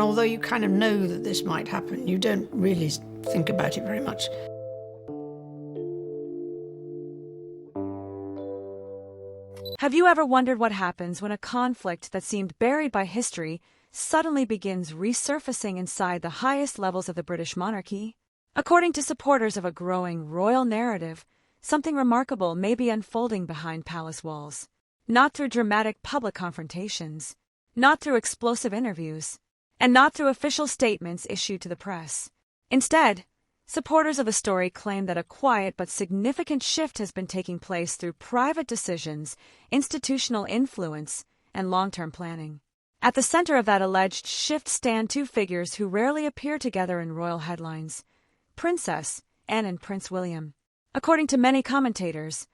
And although you kind of know that this might happen, you don't really think about it very much. Have you ever wondered what happens when a conflict that seemed buried by history suddenly begins resurfacing inside the highest levels of the British monarchy? According to supporters of a growing royal narrative, something remarkable may be unfolding behind palace walls. Not through dramatic public confrontations, not through explosive interviews, and not through official statements issued to the press. Instead, supporters of the story claim that a quiet but significant shift has been taking place through private decisions, institutional influence, and long-term planning. At the center of that alleged shift stand two figures who rarely appear together in royal headlines: Princess Anne and Prince William. According to many commentators,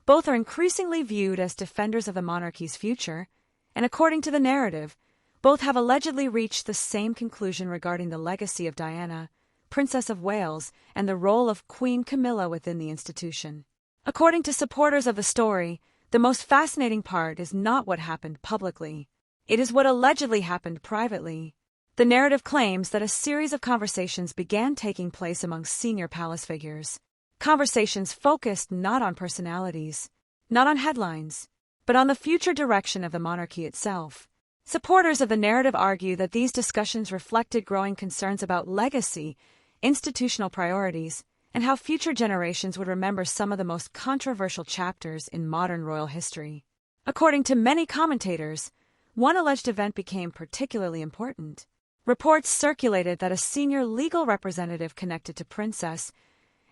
both are increasingly viewed as defenders of the monarchy's future, and according to the narrative, both have allegedly reached the same conclusion regarding the legacy of Diana, Princess of Wales, and the role of Queen Camilla within the institution. According to supporters of the story, the most fascinating part is not what happened publicly. It is what allegedly happened privately. The narrative claims that a series of conversations began taking place among senior palace figures. Conversations focused not on personalities, not on headlines, but on the future direction of the monarchy itself. Supporters of the narrative argue that these discussions reflected growing concerns about legacy, institutional priorities, and how future generations would remember some of the most controversial chapters in modern royal history. According to many commentators, one alleged event became particularly important. Reports circulated that a senior legal representative connected to Princess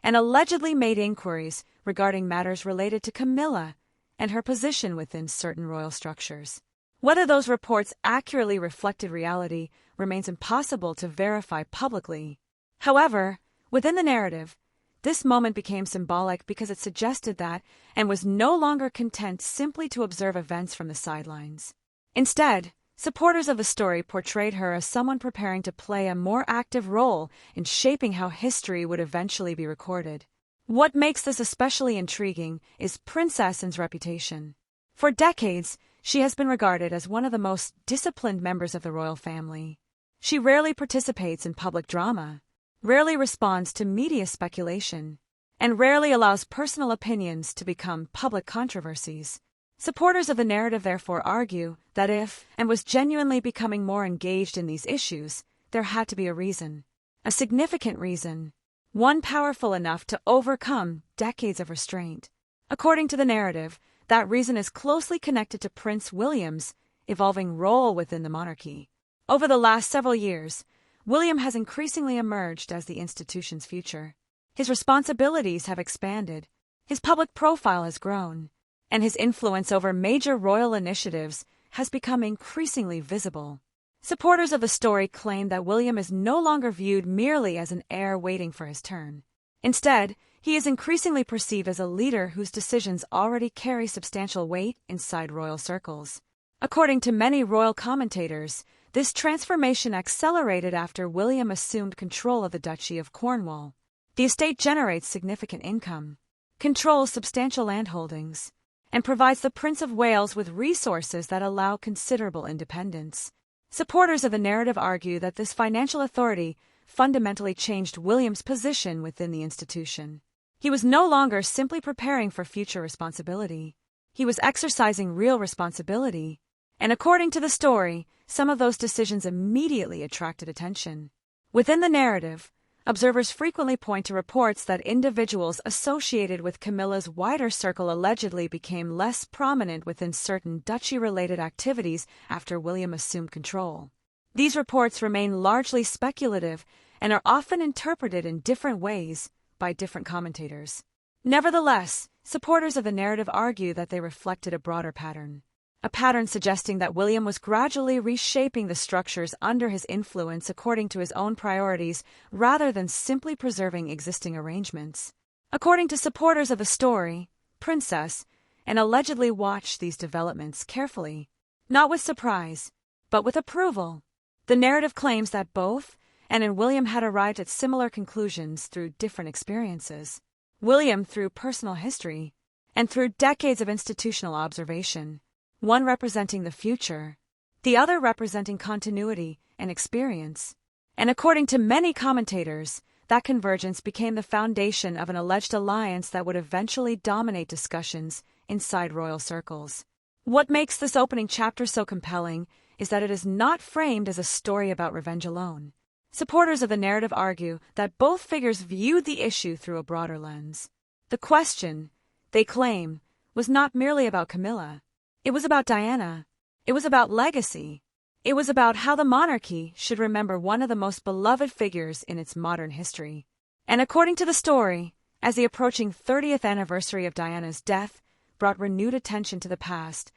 and allegedly made inquiries regarding matters related to Camilla and her position within certain royal structures. Whether those reports accurately reflected reality remains impossible to verify publicly. However, within the narrative, this moment became symbolic because it suggested that Anne was no longer content simply to observe events from the sidelines. Instead, supporters of the story portrayed her as someone preparing to play a more active role in shaping how history would eventually be recorded. What makes this especially intriguing is Princess Anne's reputation. For decades, she has been regarded as one of the most disciplined members of the royal family. She rarely participates in public drama, rarely responds to media speculation, and rarely allows personal opinions to become public controversies. Supporters of the narrative therefore argue that if Anne was genuinely becoming more engaged in these issues, there had to be a reason, a significant reason, one powerful enough to overcome decades of restraint. According to the narrative, that reason is closely connected to Prince William's evolving role within the monarchy. Over the last several years, William has increasingly emerged as the institution's future. His responsibilities have expanded, his public profile has grown, and his influence over major royal initiatives has become increasingly visible. Supporters of the story claim that William is no longer viewed merely as an heir waiting for his turn. Instead, he is increasingly perceived as a leader whose decisions already carry substantial weight inside royal circles. According to many royal commentators, this transformation accelerated after William assumed control of the Duchy of Cornwall. The estate generates significant income, controls substantial landholdings, and provides the Prince of Wales with resources that allow considerable independence. Supporters of the narrative argue that this financial authority fundamentally changed William's position within the institution. He was no longer simply preparing for future responsibility. He was exercising real responsibility, and according to the story, some of those decisions immediately attracted attention. Within the narrative, observers frequently point to reports that individuals associated with Camilla's wider circle allegedly became less prominent within certain duchy-related activities after William assumed control. These reports remain largely speculative and are often interpreted in different ways by different commentators. Nevertheless, supporters of the narrative argue that they reflected a broader pattern. A pattern suggesting that William was gradually reshaping the structures under his influence according to his own priorities rather than simply preserving existing arrangements. According to supporters of the story, Princess Anne allegedly watched these developments carefully, not with surprise, but with approval. The narrative claims that both Anne and William had arrived at similar conclusions through different experiences. William through personal history, and through decades of institutional observation. One representing the future, the other representing continuity and experience. And according to many commentators, that convergence became the foundation of an alleged alliance that would eventually dominate discussions inside royal circles. What makes this opening chapter so compelling is that it is not framed as a story about revenge alone. Supporters of the narrative argue that both figures viewed the issue through a broader lens. The question, they claim, was not merely about Camilla. It was about Diana. It was about legacy. It was about how the monarchy should remember one of the most beloved figures in its modern history. And according to the story, as the approaching 30th anniversary of Diana's death brought renewed attention to the past,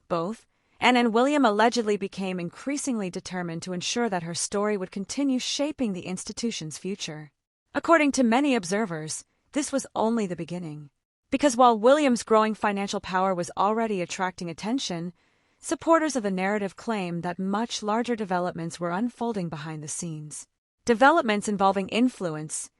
both Anne and William allegedly became increasingly determined to ensure that her story would continue shaping the institution's future. According to many observers, this was only the beginning. Because while William's growing financial power was already attracting attention, supporters of the narrative claim that much larger developments were unfolding behind the scenes. Developments involving influence,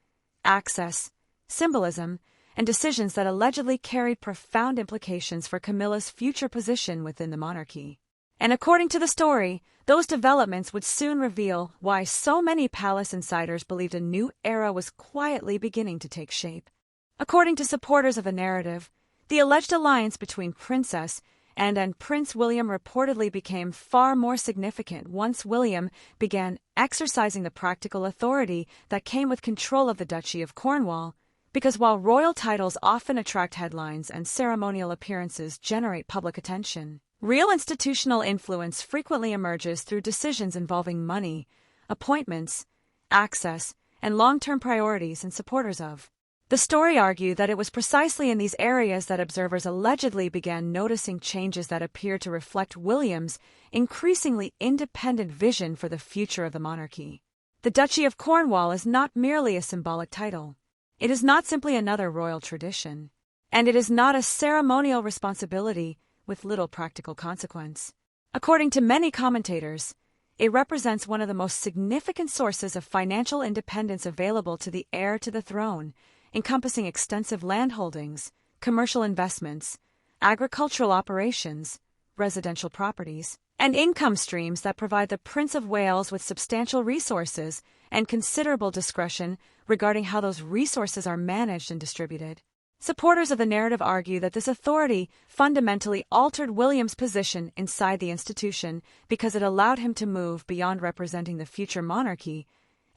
access, symbolism, and decisions that allegedly carried profound implications for Camilla's future position within the monarchy. And according to the story, those developments would soon reveal why so many palace insiders believed a new era was quietly beginning to take shape. According to supporters of the narrative, the alleged alliance between Princess and Prince William reportedly became far more significant once William began exercising the practical authority that came with control of the Duchy of Cornwall, because while royal titles often attract headlines and ceremonial appearances generate public attention, real institutional influence frequently emerges through decisions involving money, appointments, access, and long-term priorities and supporters of. The story argued that it was precisely in these areas that observers allegedly began noticing changes that appeared to reflect William's increasingly independent vision for the future of the monarchy. The Duchy of Cornwall is not merely a symbolic title. It is not simply another royal tradition, and it is not a ceremonial responsibility with little practical consequence. According to many commentators, it represents one of the most significant sources of financial independence available to the heir to the throne, encompassing extensive landholdings, commercial investments, agricultural operations, residential properties, and income streams that provide the Prince of Wales with substantial resources and considerable discretion regarding how those resources are managed and distributed. Supporters of the narrative argue that this authority fundamentally altered William's position inside the institution because it allowed him to move beyond representing the future monarchy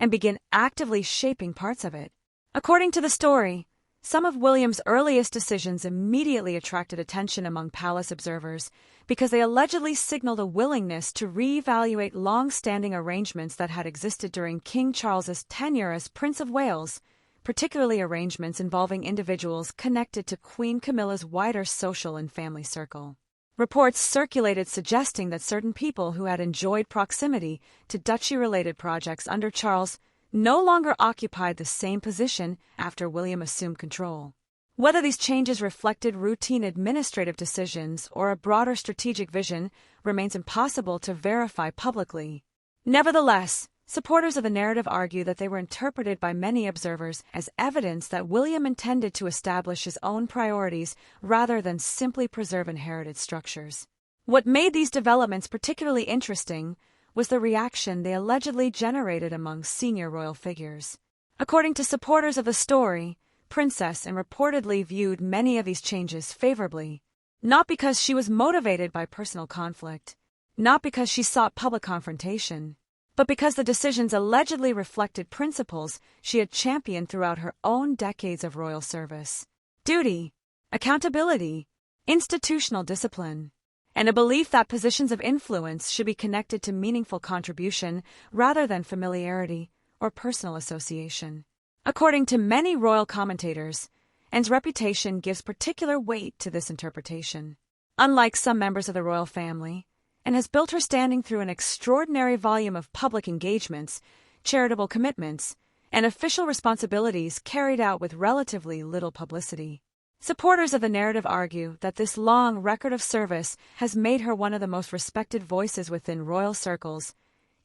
and begin actively shaping parts of it. According to the story, some of William's earliest decisions immediately attracted attention among palace observers because they allegedly signaled a willingness to reevaluate long-standing arrangements that had existed during King Charles's tenure as Prince of Wales, particularly arrangements involving individuals connected to Queen Camilla's wider social and family circle. Reports circulated suggesting that certain people who had enjoyed proximity to duchy-related projects under Charles no longer occupied the same position after William assumed control. Whether these changes reflected routine administrative decisions or a broader strategic vision remains impossible to verify publicly. Nevertheless, supporters of the narrative argue that they were interpreted by many observers as evidence that William intended to establish his own priorities rather than simply preserve inherited structures. What made these developments particularly interesting was the reaction they allegedly generated among senior royal figures. According to supporters of the story, Princess Anne reportedly viewed many of these changes favorably, not because she was motivated by personal conflict, not because she sought public confrontation, but because the decisions allegedly reflected principles she had championed throughout her own decades of royal service: duty, accountability, institutional discipline, and a belief that positions of influence should be connected to meaningful contribution rather than familiarity or personal association. According to many royal commentators, Anne's reputation gives particular weight to this interpretation. Unlike some members of the royal family, Anne has built her standing through an extraordinary volume of public engagements, charitable commitments, and official responsibilities carried out with relatively little publicity. Supporters of the narrative argue that this long record of service has made her one of the most respected voices within royal circles,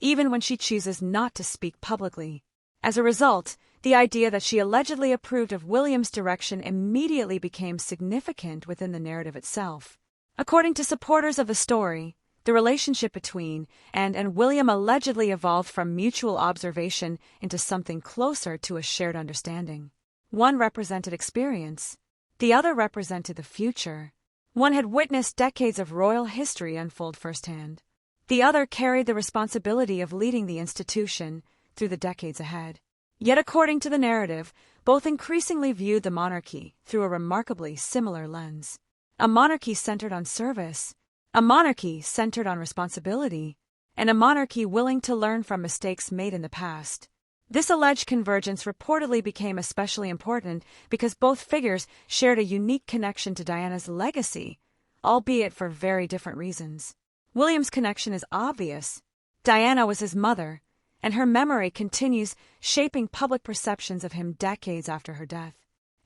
even when she chooses not to speak publicly. As a result, the idea that she allegedly approved of William's direction immediately became significant within the narrative itself. According to supporters of the story, the relationship between Anne and William allegedly evolved from mutual observation into something closer to a shared understanding. One represented experience. The other represented the future. One had witnessed decades of royal history unfold firsthand. The other carried the responsibility of leading the institution through the decades ahead. Yet according to the narrative, both increasingly viewed the monarchy through a remarkably similar lens. A monarchy centered on service, a monarchy centered on responsibility, and a monarchy willing to learn from mistakes made in the past. This alleged convergence reportedly became especially important because both figures shared a unique connection to Diana's legacy, albeit for very different reasons. William's connection is obvious. Diana was his mother, and her memory continues shaping public perceptions of him decades after her death.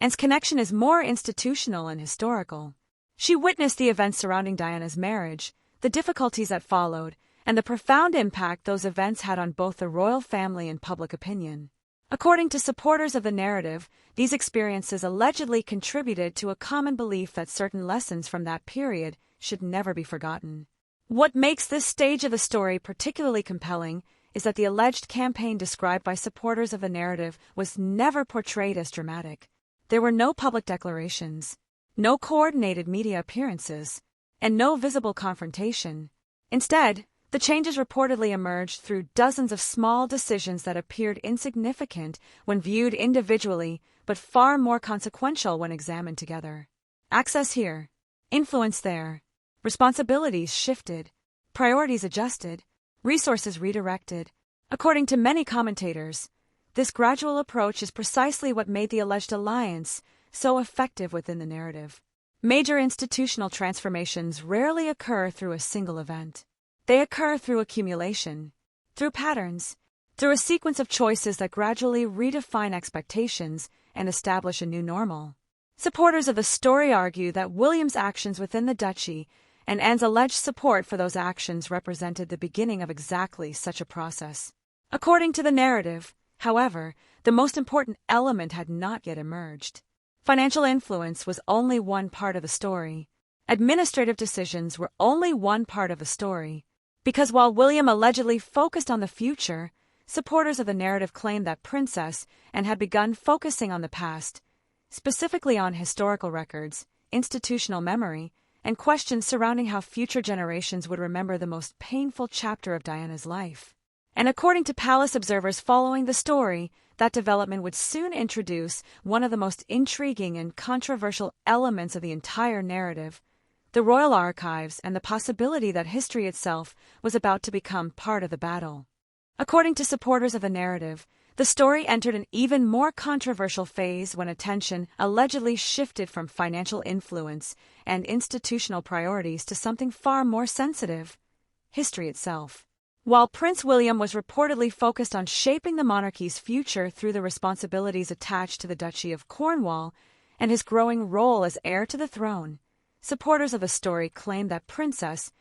Anne's connection is more institutional and historical. She witnessed the events surrounding Diana's marriage, the difficulties that followed, and the profound impact those events had on both the royal family and public opinion. According to supporters of the narrative, these experiences allegedly contributed to a common belief that certain lessons from that period should never be forgotten. What makes this stage of the story particularly compelling is that the alleged campaign described by supporters of the narrative was never portrayed as dramatic. There were no public declarations, no coordinated media appearances, and no visible confrontation. Instead, the changes reportedly emerged through dozens of small decisions that appeared insignificant when viewed individually, but far more consequential when examined together. Access here, influence there, responsibilities shifted, priorities adjusted, resources redirected. According to many commentators, this gradual approach is precisely what made the alleged alliance so effective within the narrative. Major institutional transformations rarely occur through a single event. They occur through accumulation, through patterns, through a sequence of choices that gradually redefine expectations and establish a new normal. Supporters of the story argue that William's actions within the duchy and Anne's alleged support for those actions represented the beginning of exactly such a process. According to the narrative, however, the most important element had not yet emerged. Financial influence was only one part of the story. Administrative decisions were only one part of the story. Because while William allegedly focused on the future, supporters of the narrative claimed that Princess Anne had begun focusing on the past, specifically on historical records, institutional memory, and questions surrounding how future generations would remember the most painful chapter of Diana's life. And according to palace observers following the story, that development would soon introduce one of the most intriguing and controversial elements of the entire narrative, the royal archives and the possibility that history itself was about to become part of the battle. According to supporters of the narrative, the story entered an even more controversial phase when attention allegedly shifted from financial influence and institutional priorities to something far more sensitive: history itself. While Prince William was reportedly focused on shaping the monarchy's future through the responsibilities attached to the Duchy of Cornwall and his growing role as heir to the throne, supporters of the story claimed that Princess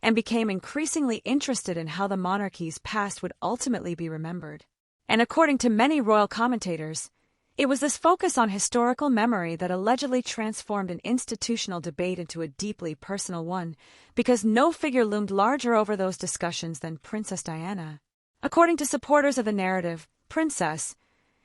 Anne became increasingly interested in how the monarchy's past would ultimately be remembered. And according to many royal commentators, it was this focus on historical memory that allegedly transformed an institutional debate into a deeply personal one, because no figure loomed larger over those discussions than Princess Diana. According to supporters of the narrative, Princess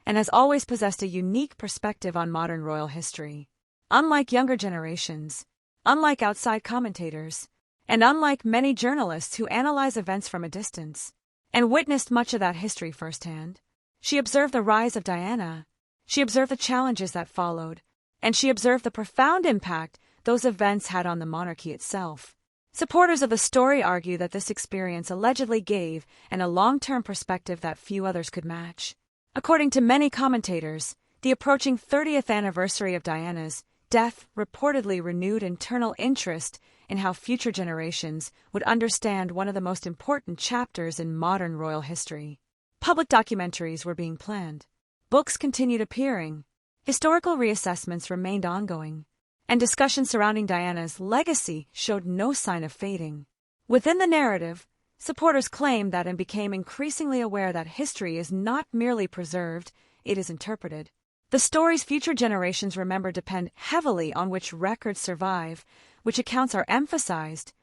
Anne has always possessed a unique perspective on modern royal history. Unlike younger generations, unlike outside commentators, and unlike many journalists who analyze events from a distance, and witnessed much of that history firsthand, she observed the rise of Diana, she observed the challenges that followed, and she observed the profound impact those events had on the monarchy itself. Supporters of the story argue that this experience allegedly gave Anne a long-term perspective that few others could match. According to many commentators, the approaching 30th anniversary of Diana's death reportedly renewed internal interest in how future generations would understand one of the most important chapters in modern royal history. Public documentaries were being planned. Books continued appearing. Historical reassessments remained ongoing. And discussions surrounding Diana's legacy showed no sign of fading. Within the narrative, supporters claimed that and became increasingly aware that history is not merely preserved, it is interpreted. The stories future generations remember depend heavily on which records survive, which accounts are emphasized,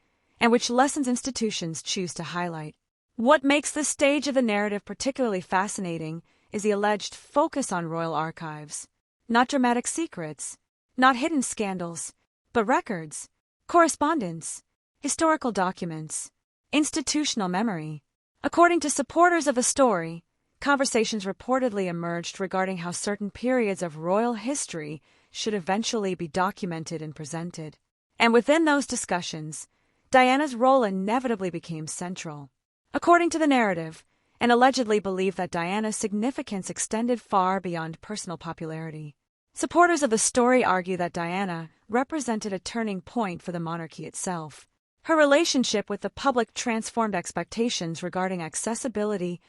and which lessons institutions choose to highlight. What makes this stage of the narrative particularly fascinating is the alleged focus on royal archives. Not dramatic secrets, not hidden scandals, but records, correspondence, historical documents, institutional memory. According to supporters of the story, conversations reportedly emerged regarding how certain periods of royal history should eventually be documented and presented. And within those discussions, Diana's role inevitably became central. According to the narrative, and allegedly believed that Diana's significance extended far beyond personal popularity. Supporters of the story argue that Diana represented a turning point for the monarchy itself. Her relationship with the public transformed expectations regarding accessibility,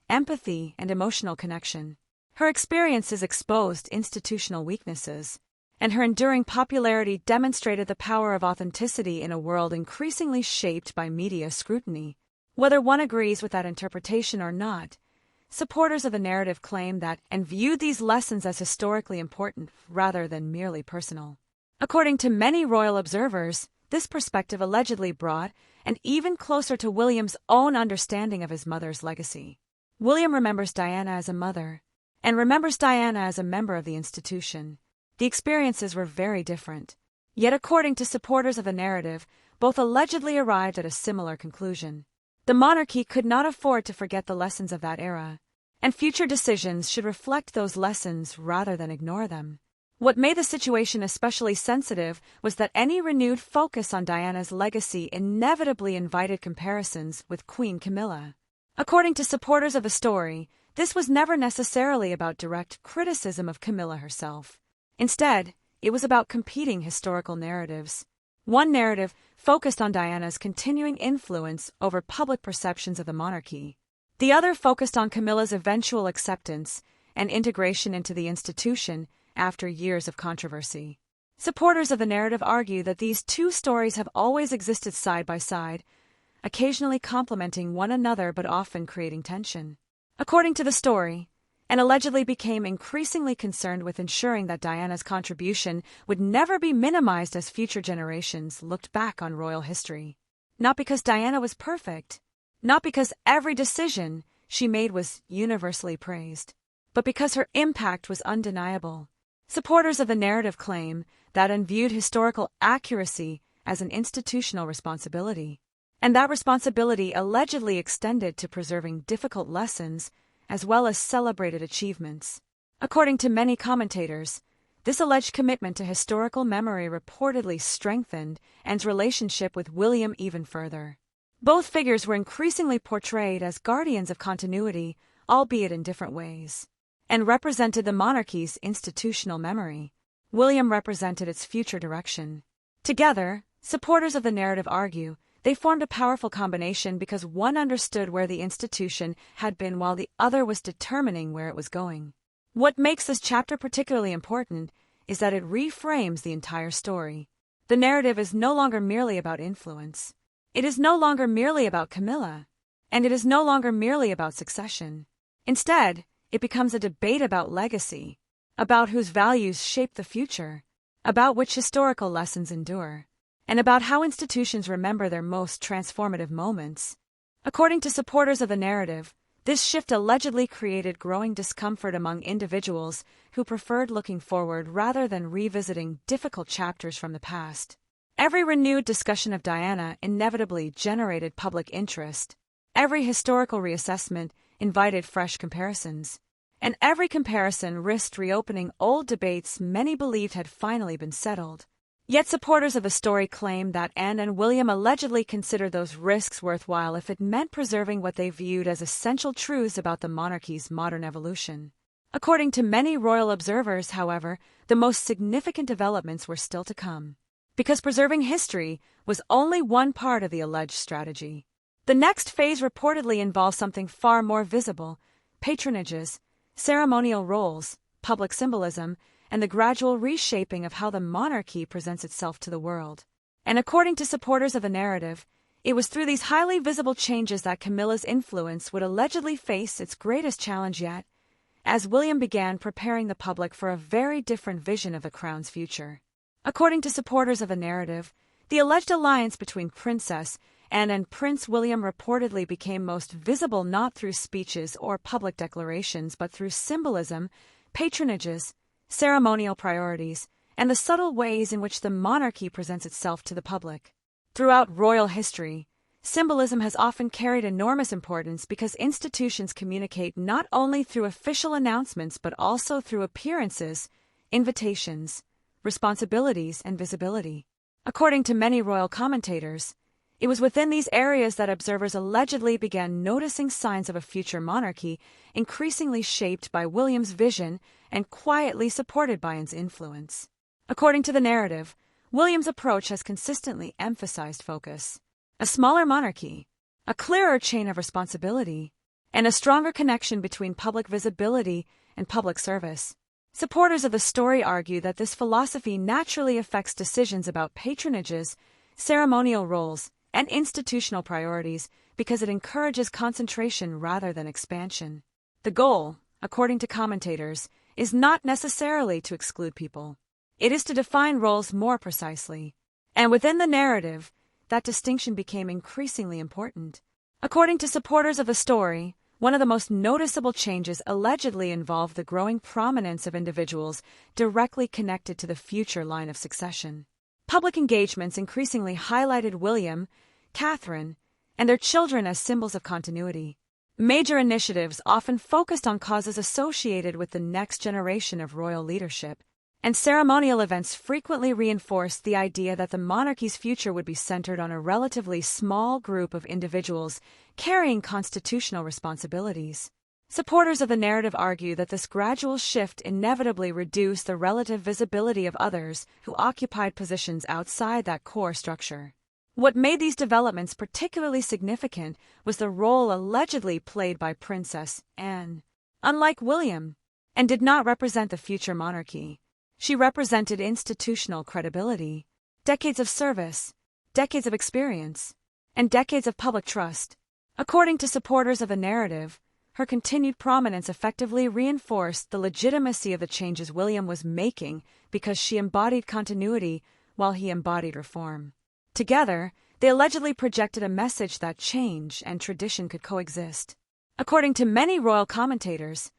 empathy, and emotional connection. Her experiences exposed institutional weaknesses, and her enduring popularity demonstrated the power of authenticity in a world increasingly shaped by media scrutiny. Whether one agrees with that interpretation or not, supporters of the narrative claim that and viewed these lessons as historically important rather than merely personal. According to many royal observers, this perspective allegedly brought an even closer to William's own understanding of his mother's legacy. William remembers Diana as a mother, and remembers Diana as a member of the institution. The experiences were very different. Yet according to supporters of the narrative, both allegedly arrived at a similar conclusion. The monarchy could not afford to forget the lessons of that era, and future decisions should reflect those lessons rather than ignore them. What made the situation especially sensitive was that any renewed focus on Diana's legacy inevitably invited comparisons with Queen Camilla. According to supporters of the story, this was never necessarily about direct criticism of Camilla herself. Instead, it was about competing historical narratives. One narrative focused on Diana's continuing influence over public perceptions of the monarchy. The other focused on Camilla's eventual acceptance and integration into the institution after years of controversy. Supporters of the narrative argue that these two stories have always existed side by side, occasionally complementing one another but often creating tension. According to the story, and allegedly became increasingly concerned with ensuring that Diana's contribution would never be minimized as future generations looked back on royal history. Not because Diana was perfect, not because every decision she made was universally praised, but because her impact was undeniable. Supporters of the narrative claim that and viewed historical accuracy as an institutional responsibility, and that responsibility allegedly extended to preserving difficult lessons as well as celebrated achievements. According to many commentators, this alleged commitment to historical memory reportedly strengthened Anne's relationship with William even further. Both figures were increasingly portrayed as guardians of continuity, albeit in different ways, and represented the monarchy's institutional memory. William represented its future direction. Together, supporters of the narrative argue, they formed a powerful combination because one understood where the institution had been while the other was determining where it was going. What makes this chapter particularly important is that it reframes the entire story. The narrative is no longer merely about influence. It is no longer merely about Camilla, and it is no longer merely about succession. Instead, it becomes a debate about legacy, about whose values shape the future, about which historical lessons endure, and about how institutions remember their most transformative moments. According to supporters of the narrative, this shift allegedly created growing discomfort among individuals who preferred looking forward rather than revisiting difficult chapters from the past. Every renewed discussion of Diana inevitably generated public interest. Every historical reassessment invited fresh comparisons, and every comparison risked reopening old debates many believed had finally been settled. Yet supporters of the story claim that Anne and William allegedly considered those risks worthwhile if it meant preserving what they viewed as essential truths about the monarchy's modern evolution. According to many royal observers, however, the most significant developments were still to come, because preserving history was only one part of the alleged strategy. The next phase reportedly involves something far more visible: patronages, ceremonial roles, public symbolism, and the gradual reshaping of how the monarchy presents itself to the world. And according to supporters of the narrative, it was through these highly visible changes that Camilla's influence would allegedly face its greatest challenge yet, as William began preparing the public for a very different vision of the crown's future. According to supporters of the narrative, The alleged alliance between Princess Anne and Prince William reportedly became most visible not through speeches or public declarations but through symbolism, patronages, ceremonial priorities, and the subtle ways in which the monarchy presents itself to the public. Throughout royal history, symbolism has often carried enormous importance because institutions communicate not only through official announcements but also through appearances, invitations, responsibilities, and visibility. According to many royal commentators, it was within these areas that observers allegedly began noticing signs of a future monarchy increasingly shaped by William's vision and quietly supported by Anne's influence. According to the narrative, William's approach has consistently emphasized focus, a smaller monarchy, a clearer chain of responsibility, and a stronger connection between public visibility and public service. Supporters of the story argue that this philosophy naturally affects decisions about patronages, ceremonial roles, and institutional priorities because it encourages concentration rather than expansion. The goal, according to commentators, is not necessarily to exclude people. It is to define roles more precisely. And within the narrative, that distinction became increasingly important. According to supporters of the story, one of the most noticeable changes allegedly involved the growing prominence of individuals directly connected to the future line of succession. Public engagements increasingly highlighted William, Catherine, and their children as symbols of continuity. Major initiatives often focused on causes associated with the next generation of royal leadership, and ceremonial events frequently reinforced the idea that the monarchy's future would be centered on a relatively small group of individuals carrying constitutional responsibilities. Supporters of the narrative argue that this gradual shift inevitably reduced the relative visibility of others who occupied positions outside that core structure. What made these developments particularly significant was the role allegedly played by Princess Anne. Unlike William, Anne did not represent the future monarchy. She represented institutional credibility, decades of service, decades of experience, and decades of public trust. According to supporters of the narrative, her continued prominence effectively reinforced the legitimacy of the changes William was making because she embodied continuity while he embodied reform. Together, they allegedly projected a message that change and tradition could coexist. According to many royal commentators,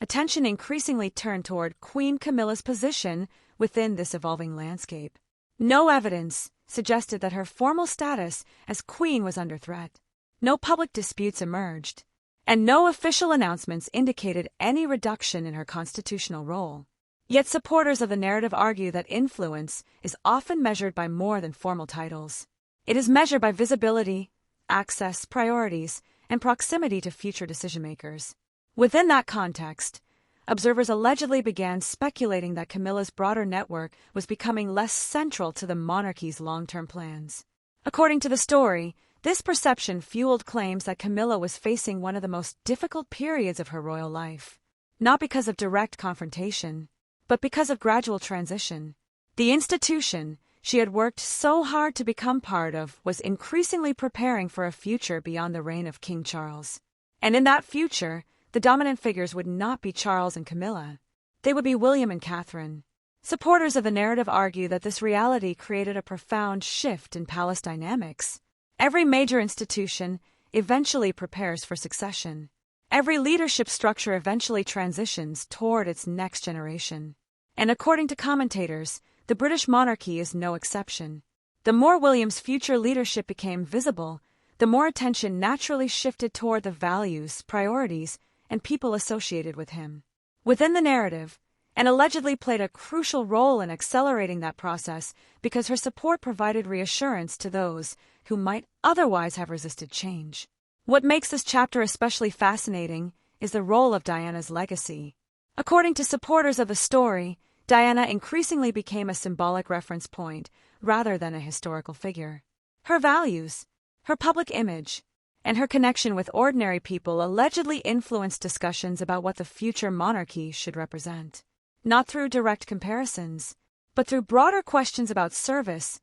attention increasingly turned toward Queen Camilla's position within this evolving landscape. No evidence suggested that her formal status as queen was under threat. No public disputes emerged, and no official announcements indicated any reduction in her constitutional role. Yet supporters of the narrative argue that influence is often measured by more than formal titles. It is measured by visibility, access, priorities, and proximity to future decision-makers. Within that context, observers allegedly began speculating that Camilla's broader network was becoming less central to the monarchy's long-term plans. According to the story, this perception fueled claims that Camilla was facing one of the most difficult periods of her royal life, not because of direct confrontation, but because of gradual transition. The institution she had worked so hard to become part of was increasingly preparing for a future beyond the reign of King Charles. And in that future, the dominant figures would not be Charles and Camilla. They would be William and Catherine. Supporters of the narrative argue that this reality created a profound shift in palace dynamics. Every major institution eventually prepares for succession. Every leadership structure eventually transitions toward its next generation. And according to commentators, the British monarchy is no exception. The more William's future leadership became visible, the more attention naturally shifted toward the values, priorities, and people associated with him. Within the narrative, Anne allegedly played a crucial role in accelerating that process because her support provided reassurance to those who might otherwise have resisted change. What makes this chapter especially fascinating is the role of Diana's legacy. According to supporters of the story, Diana increasingly became a symbolic reference point rather than a historical figure. Her values, her public image, and her connection with ordinary people allegedly influenced discussions about what the future monarchy should represent. Not through direct comparisons, but through broader questions about service,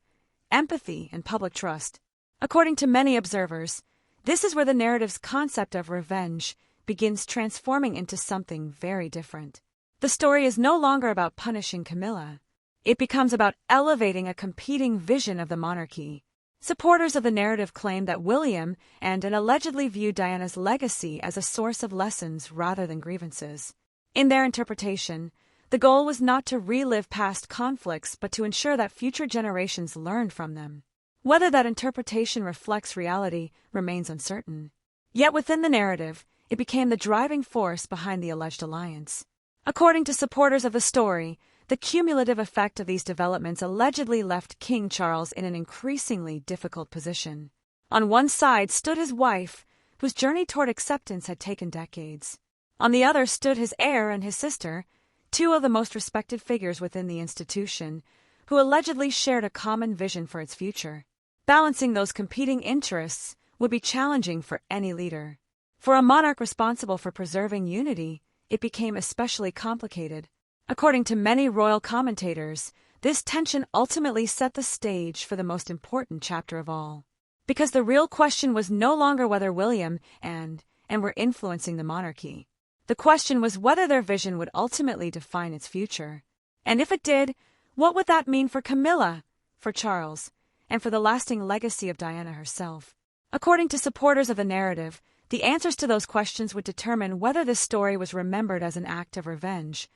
empathy, and public trust. According to many observers, this is where the narrative's concept of revenge begins transforming into something very different. The story is no longer about punishing Camilla. it becomes about elevating a competing vision of the monarchy. Supporters of the narrative claim that William and allegedly view Diana's legacy as a source of lessons rather than grievances. In their interpretation, the goal was not to relive past conflicts but to ensure that future generations learned from them. Whether that interpretation reflects reality remains uncertain. Yet within the narrative, it became the driving force behind the alleged alliance. According to supporters of the story, the cumulative effect of these developments allegedly left King Charles in an increasingly difficult position. On one side stood his wife, whose journey toward acceptance had taken decades. On the other stood his heir and his sister, two of the most respected figures within the institution, who allegedly shared a common vision for its future. Balancing those competing interests would be challenging for any leader. For a monarch responsible for preserving unity, it became especially complicated. According to many royal commentators, this tension ultimately set the stage for the most important chapter of all. Because the real question was no longer whether William and were influencing the monarchy. The question was whether their vision would ultimately define its future. And if it did, what would that mean for Camilla, for Charles, and for the lasting legacy of Diana herself? According to supporters of the narrative, the answers to those questions would determine whether this story was remembered as an act of revenge,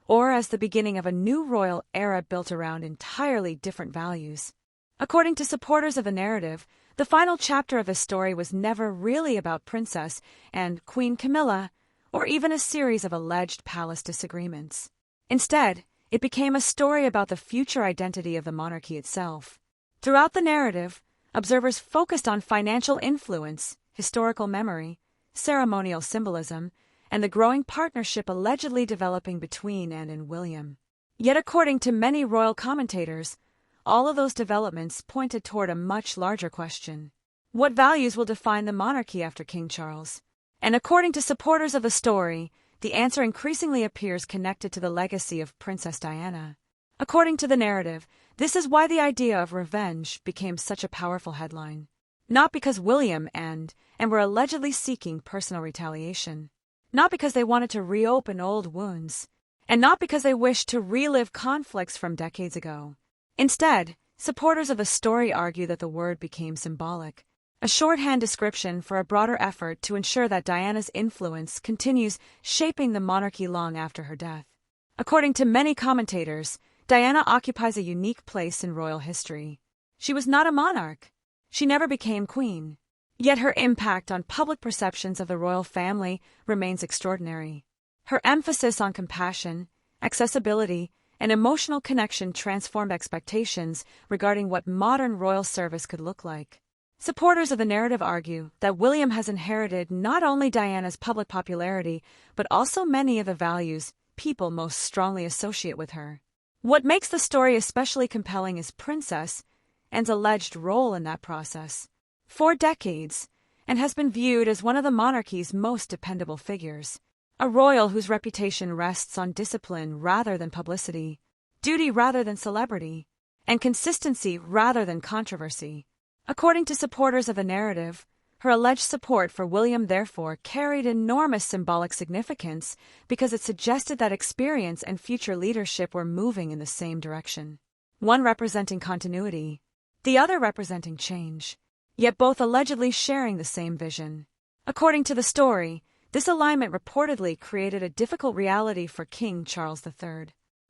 or as the beginning of a new royal era built around entirely different values. According to supporters of the narrative, the final chapter of the story was never really about Princess and Queen Camilla, or even a series of alleged palace disagreements. Instead, it became a story about the future identity of the monarchy itself. Throughout the narrative, observers focused on financial influence, historical memory, ceremonial symbolism, and the growing partnership allegedly developing between Anne and William. Yet according to many royal commentators, all of those developments pointed toward a much larger question. What values will define the monarchy after King Charles? And according to supporters of the story, the answer increasingly appears connected to the legacy of Princess Diana. According to the narrative, this is why the idea of revenge became such a powerful headline. Not because William and were allegedly seeking personal retaliation. Not because they wanted to reopen old wounds. And not because they wished to relive conflicts from decades ago. Instead, supporters of the story argue that the word became symbolic. A shorthand description for a broader effort to ensure that Diana's influence continues shaping the monarchy long after her death. According to many commentators, Diana occupies a unique place in royal history. She was not a monarch. She never became queen. Yet her impact on public perceptions of the royal family remains extraordinary. Her emphasis on compassion, accessibility, and emotional connection transformed expectations regarding what modern royal service could look like. Supporters of the narrative argue that William has inherited not only Diana's public popularity, but also many of the values people most strongly associate with her. What makes the story especially compelling is Princess Anne's alleged role in that process. For decades, Anne has been viewed as one of the monarchy's most dependable figures, a royal whose reputation rests on discipline rather than publicity, duty rather than celebrity, and consistency rather than controversy. According to supporters of the narrative, her alleged support for William therefore carried enormous symbolic significance because it suggested that experience and future leadership were moving in the same direction. One representing continuity, the other representing change, yet both allegedly sharing the same vision. According to the story, this alignment reportedly created a difficult reality for King Charles III.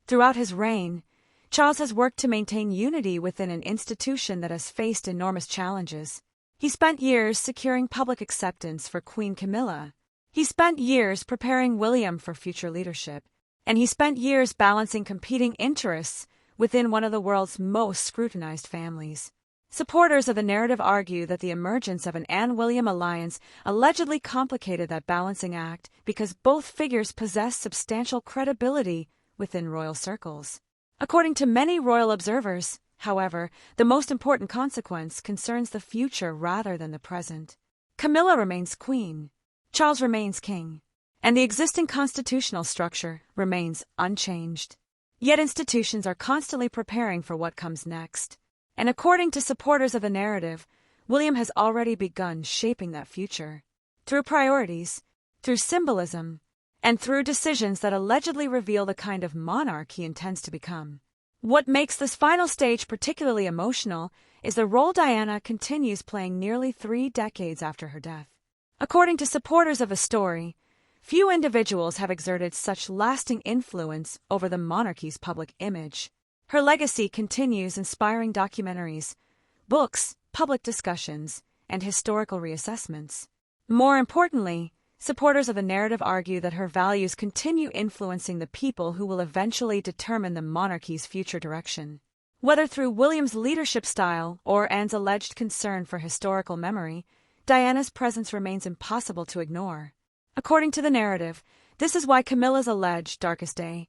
Throughout his reign, Charles has worked to maintain unity within an institution that has faced enormous challenges. He spent years securing public acceptance for Queen Camilla. He spent years preparing William for future leadership. And he spent years balancing competing interests within one of the world's most scrutinized families. Supporters of the narrative argue that the emergence of an Anne-William alliance allegedly complicated that balancing act because both figures possess substantial credibility within royal circles. According to many royal observers, however, the most important consequence concerns the future rather than the present. Camilla remains queen, Charles remains king, and the existing constitutional structure remains unchanged. Yet institutions are constantly preparing for what comes next. And according to supporters of the narrative, William has already begun shaping that future. Through priorities, through symbolism, and through decisions that allegedly reveal the kind of monarch he intends to become. What makes this final stage particularly emotional is the role Diana continues playing nearly 3 decades after her death. According to supporters of the story, few individuals have exerted such lasting influence over the monarchy's public image. Her legacy continues inspiring documentaries, books, public discussions, and historical reassessments. More importantly, supporters of the narrative argue that her values continue influencing the people who will eventually determine the monarchy's future direction. Whether through William's leadership style or Anne's alleged concern for historical memory, Diana's presence remains impossible to ignore. According to the narrative, this is why Camilla's alleged darkest day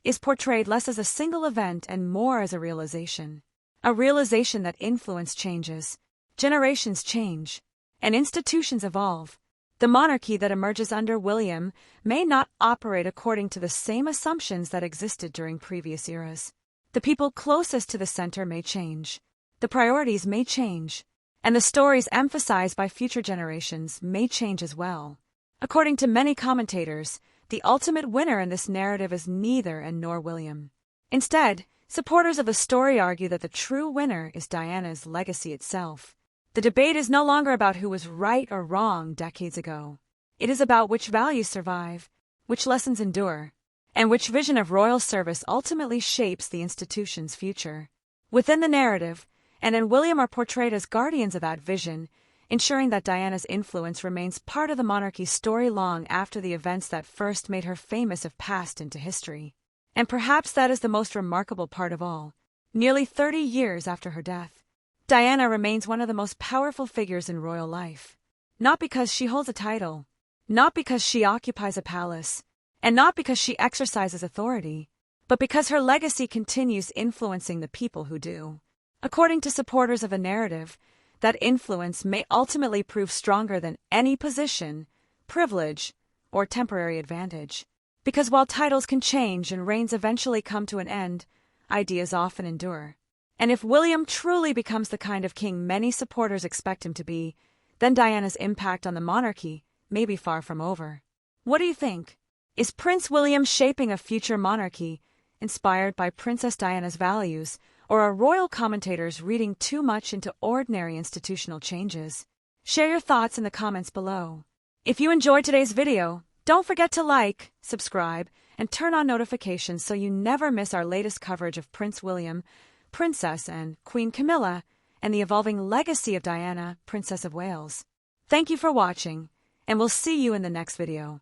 is portrayed less as a single event and more as a realization. A realization that influence changes, generations change, and institutions evolve. The monarchy that emerges under William may not operate according to the same assumptions that existed during previous eras. The people closest to the center may change, the priorities may change, and the stories emphasized by future generations may change as well. According to many commentators, the ultimate winner in this narrative is neither Anne nor William. Instead, supporters of the story argue that the true winner is Diana's legacy itself. The debate is no longer about who was right or wrong decades ago. It is about which values survive, which lessons endure, and which vision of royal service ultimately shapes the institution's future. Within the narrative, Anne and William are portrayed as guardians of that vision, ensuring that Diana's influence remains part of the monarchy's story long after the events that first made her famous have passed into history. And perhaps that is the most remarkable part of all. Nearly 30 years after her death, Diana remains one of the most powerful figures in royal life. Not because she holds a title, not because she occupies a palace, and not because she exercises authority, but because her legacy continues influencing the people who do. According to supporters of a narrative, that influence may ultimately prove stronger than any position, privilege, or temporary advantage. Because while titles can change and reigns eventually come to an end, ideas often endure. And if William truly becomes the kind of king many supporters expect him to be, then Diana's impact on the monarchy may be far from over. What do you think? Is Prince William shaping a future monarchy inspired by Princess Diana's values, or are royal commentators reading too much into ordinary institutional changes? Share your thoughts in the comments below. If you enjoyed today's video, don't forget to like, subscribe, and turn on notifications so you never miss our latest coverage of Prince William, Princess and Queen Camilla, and the evolving legacy of Diana, Princess of Wales. Thank you for watching, and we'll see you in the next video.